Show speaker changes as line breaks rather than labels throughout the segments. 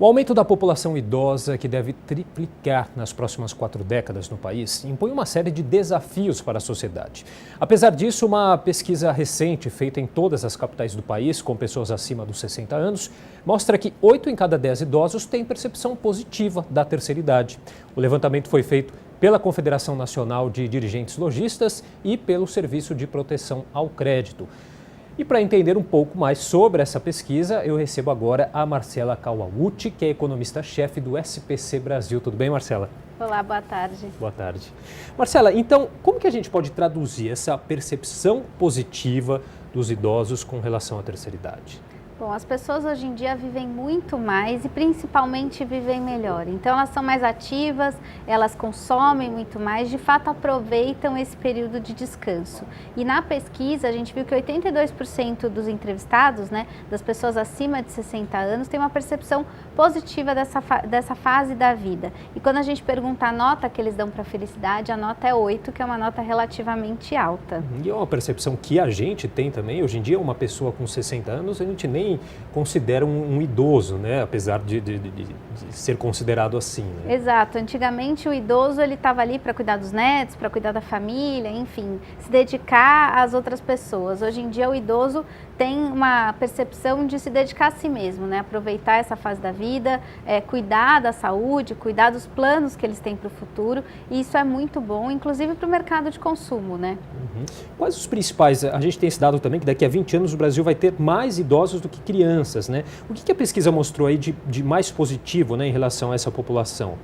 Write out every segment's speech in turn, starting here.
O aumento da população idosa, que deve triplicar nas próximas 4 décadas no país, impõe uma série de desafios para a sociedade. Apesar disso, uma pesquisa recente feita em todas as capitais do país, com pessoas acima dos 60 anos, mostra que 8 em cada 10 idosos têm percepção positiva da terceira idade. O levantamento foi feito pela Confederação Nacional de Dirigentes Lojistas e pelo Serviço de Proteção ao Crédito. E para entender um pouco mais sobre essa pesquisa, eu recebo agora a Marcela Kawauchi, que é economista-chefe do SPC Brasil. Tudo bem, Marcela?
Olá, boa tarde.
Boa tarde. Marcela, então, como que a gente pode traduzir essa percepção positiva dos idosos com relação à terceira idade?
Bom, as pessoas hoje em dia vivem muito mais e principalmente vivem melhor. Então elas são mais ativas, elas consomem muito mais, de fato aproveitam esse período de descanso. E na pesquisa a gente viu que 82% dos entrevistados, das pessoas acima de 60 anos, tem uma percepção positiva dessa fase da vida. E quando a gente pergunta a nota que eles dão para a felicidade, a nota é 8, que é uma nota relativamente alta.
E é uma percepção que a gente tem também. Hoje em dia, uma pessoa com 60 anos, a gente nem considera um idoso, né? Apesar de ser considerado assim. Né?
Exato. Antigamente o idoso ele estava ali para cuidar dos netos, para cuidar da família, enfim, se dedicar às outras pessoas. Hoje em dia o idoso tem uma percepção de se dedicar a si mesmo, né? Aproveitar essa fase da vida, cuidar da saúde, cuidar dos planos que eles têm para o futuro. E isso é muito bom, inclusive para o mercado de consumo, né?
Uhum. Quais os principais? A gente tem esse dado também que daqui a 20 anos o Brasil vai ter mais idosos do que crianças, né? O que a pesquisa mostrou aí de mais positivo, né, em relação a essa população?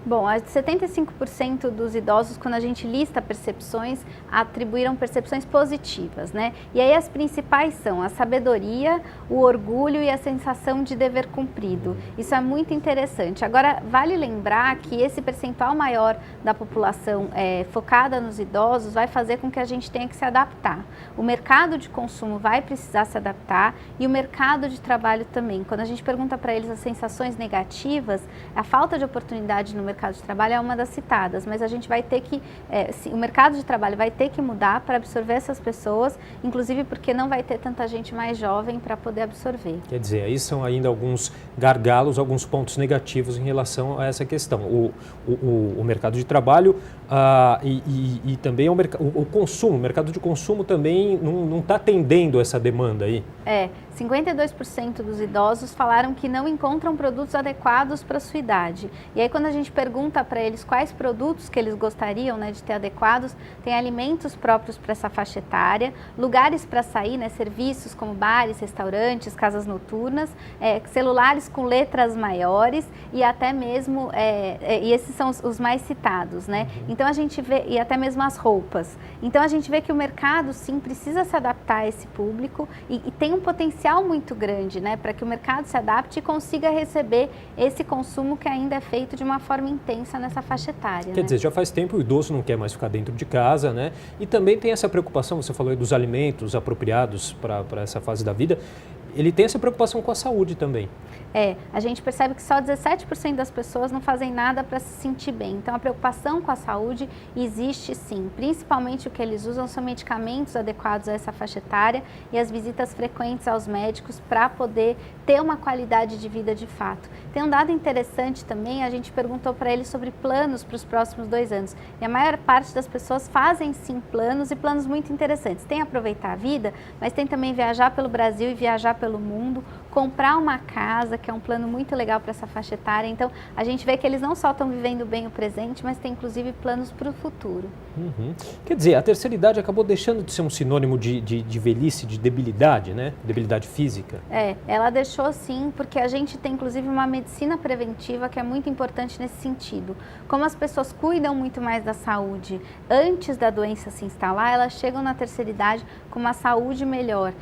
Bom, 75% dos idosos, quando a gente lista percepções, atribuíram percepções positivas, né? E aí as principais são a sabedoria, o orgulho e a sensação de dever cumprido. Isso é muito interessante. Agora, vale lembrar que esse percentual maior da população focada nos idosos vai fazer com que a gente tenha que se adaptar. O mercado de consumo vai precisar se adaptar e o mercado de trabalho também. Quando a gente pergunta para eles as sensações negativas, a falta de oportunidade no mercado de trabalho é uma das citadas, mas a gente vai ter que, o mercado de trabalho vai ter que mudar para absorver essas pessoas, inclusive porque não vai ter tanta gente mais jovem para poder absorver.
Quer dizer, aí são ainda alguns gargalos, alguns pontos negativos em relação a essa questão. O mercado de trabalho e também o consumo, o mercado de consumo também não está atendendo essa demanda aí.
52% dos idosos falaram que não encontram produtos adequados para a sua idade. E aí quando a gente pergunta para eles quais produtos que eles gostariam de ter adequados, tem alimentos próprios para essa faixa etária, lugares para sair, serviços como bares, restaurantes, casas noturnas, celulares com letras maiores e até mesmo, e esses são os mais citados, né? Então a gente vê, e até mesmo as roupas. Então a gente vê que o mercado sim precisa se adaptar a esse público e tem um potencial muito grande, para que o mercado se adapte e consiga receber esse consumo que ainda é feito de uma forma intensa nessa faixa etária.
Quer dizer, já faz tempo o idoso não quer mais ficar dentro de casa, né? E também tem essa preocupação, você falou aí dos alimentos apropriados para essa fase da vida, ele tem essa preocupação com a saúde também.
A gente percebe que só 17% das pessoas não fazem nada para se sentir bem. Então, a preocupação com a saúde existe sim. Principalmente o que eles usam são medicamentos adequados a essa faixa etária e as visitas frequentes aos médicos para poder ter uma qualidade de vida de fato. Tem um dado interessante também, a gente perguntou para eles sobre planos para os próximos 2 anos. E a maior parte das pessoas fazem sim planos e planos muito interessantes. Tem aproveitar a vida, mas tem também viajar pelo Brasil e viajar pelo mundo, comprar uma casa, que é um plano muito legal para essa faixa etária. Então, a gente vê que eles não só estão vivendo bem o presente, mas tem inclusive planos para o futuro.
Uhum. Quer dizer, a terceira idade acabou deixando de ser um sinônimo de velhice, de debilidade, né? Debilidade física.
Ela deixou sim, porque a gente tem inclusive uma medicina preventiva que é muito importante nesse sentido. Como as pessoas cuidam muito mais da saúde antes da doença se instalar, elas chegam na terceira idade com uma saúde melhor,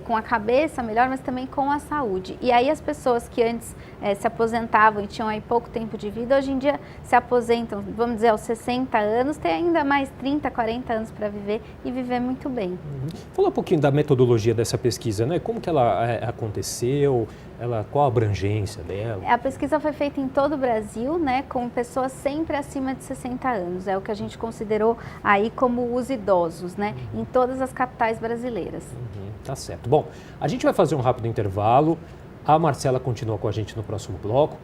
com a cabeça melhor, mas também com a saúde. E aí as pessoas que antes se aposentavam e tinham aí pouco tempo de vida, hoje em dia se aposentam, vamos dizer, aos 60 anos, tem ainda mais 30, 40 anos para viver e viver muito bem.
Uhum. Fala um pouquinho da metodologia dessa pesquisa, né? Como que ela aconteceu, qual a abrangência dela?
A pesquisa foi feita em todo o Brasil, com pessoas sempre acima de 60 anos, é o que a gente considerou aí como os idosos, em todas as capitais brasileiras.
Tá certo. Bom, a gente vai fazer um rápido intervalo. A Marcela continua com a gente no próximo bloco.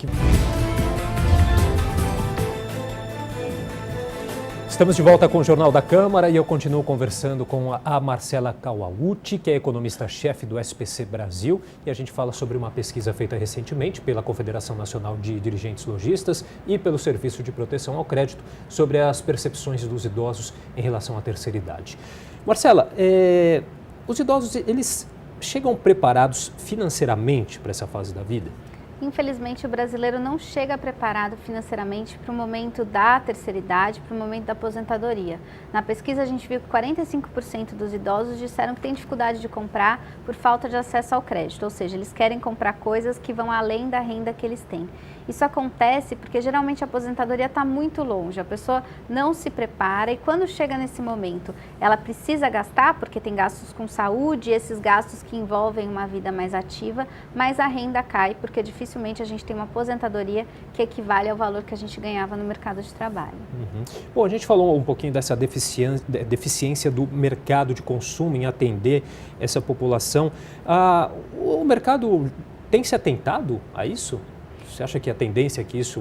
Estamos de volta com o Jornal da Câmara e eu continuo conversando com a Marcela Kawauchi, que é economista-chefe do SPC Brasil, e a gente fala sobre uma pesquisa feita recentemente pela Confederação Nacional de Dirigentes Lojistas e pelo Serviço de Proteção ao Crédito sobre as percepções dos idosos em relação à terceira idade. Marcela, os idosos, eles chegam preparados financeiramente para essa fase da vida?
Infelizmente, o brasileiro não chega preparado financeiramente para o momento da terceira idade, para o momento da aposentadoria. Na pesquisa, a gente viu que 45% dos idosos disseram que têm dificuldade de comprar por falta de acesso ao crédito, ou seja, eles querem comprar coisas que vão além da renda que eles têm. Isso acontece porque geralmente a aposentadoria está muito longe, a pessoa não se prepara e quando chega nesse momento, ela precisa gastar, porque tem gastos com saúde, esses gastos que envolvem uma vida mais ativa, mas a renda cai, porque dificilmente a gente tem uma aposentadoria que equivale ao valor que a gente ganhava no mercado de trabalho.
Bom, a gente falou um pouquinho dessa deficiência do mercado de consumo em atender essa população. O mercado tem se atentado a isso? Você acha que a tendência é que isso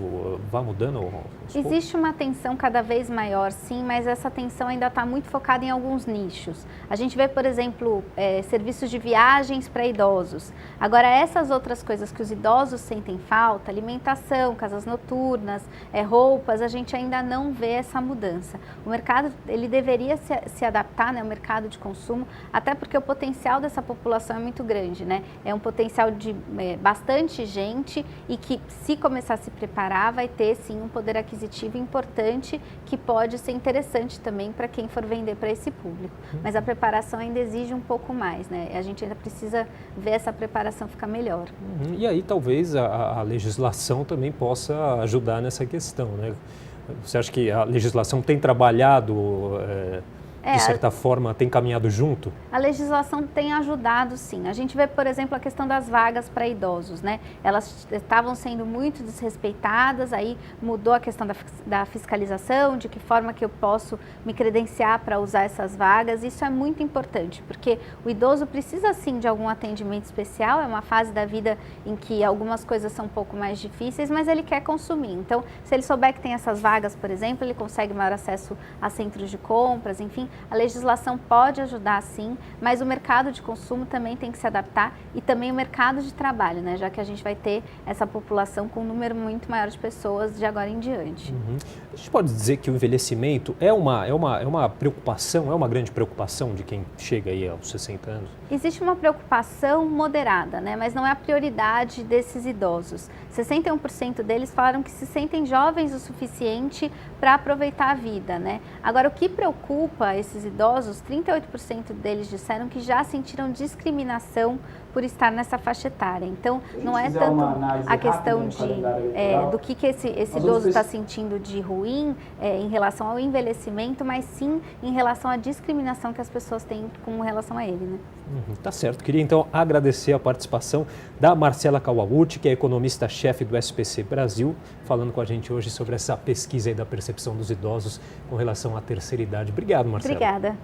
vá mudando?
Existe uma atenção cada vez maior, sim, mas essa atenção ainda está muito focada em alguns nichos. A gente vê, por exemplo, serviços de viagens para idosos. Agora, essas outras coisas que os idosos sentem falta, alimentação, casas noturnas, roupas, a gente ainda não vê essa mudança. O mercado, ele deveria se adaptar, né, ao mercado de consumo, até porque o potencial dessa população é muito grande, né? É um potencial de bastante gente e que, se começar a se preparar, vai ter sim um poder aquisitivo importante que pode ser interessante também para quem for vender para esse público. Mas a preparação ainda exige um pouco mais, né? A gente ainda precisa ver essa preparação ficar melhor.
E aí talvez a legislação também possa ajudar nessa questão, né? Você acha que a legislação tem trabalhado de certa forma, tem caminhado junto? A
legislação tem ajudado, sim. A gente vê, por exemplo, a questão das vagas para idosos, né? Elas estavam sendo muito desrespeitadas, aí mudou a questão da fiscalização, de que forma que eu posso me credenciar para usar essas vagas. Isso é muito importante, porque o idoso precisa, sim, de algum atendimento especial. É uma fase da vida em que algumas coisas são um pouco mais difíceis, mas ele quer consumir. Então, se ele souber que tem essas vagas, por exemplo, ele consegue maior acesso a centros de compras, enfim. A legislação pode ajudar, sim, mas o mercado de consumo também tem que se adaptar e também o mercado de trabalho, né? Já que a gente vai ter essa população com um número muito maior de pessoas de agora em diante.
A gente pode dizer que o envelhecimento é uma preocupação, é uma grande preocupação de quem chega aí aos 60 anos?
Existe uma preocupação moderada, né? Mas não é a prioridade desses idosos. 61% deles falaram que se sentem jovens o suficiente para aproveitar a vida, né? Agora, o que preocupa esses idosos, 38% deles disseram que já sentiram discriminação por estar nessa faixa etária. Então, não é tanto a questão do que esse idoso está sentindo de ruim em relação ao envelhecimento, mas sim em relação à discriminação que as pessoas têm com relação a ele, né?
Tá certo. Queria então agradecer a participação da Marcela Kawauchi, que é economista-chefe do SPC Brasil, falando com a gente hoje sobre essa pesquisa aí da percepção dos idosos com relação à terceira idade. Obrigado, Marcela.
Obrigada.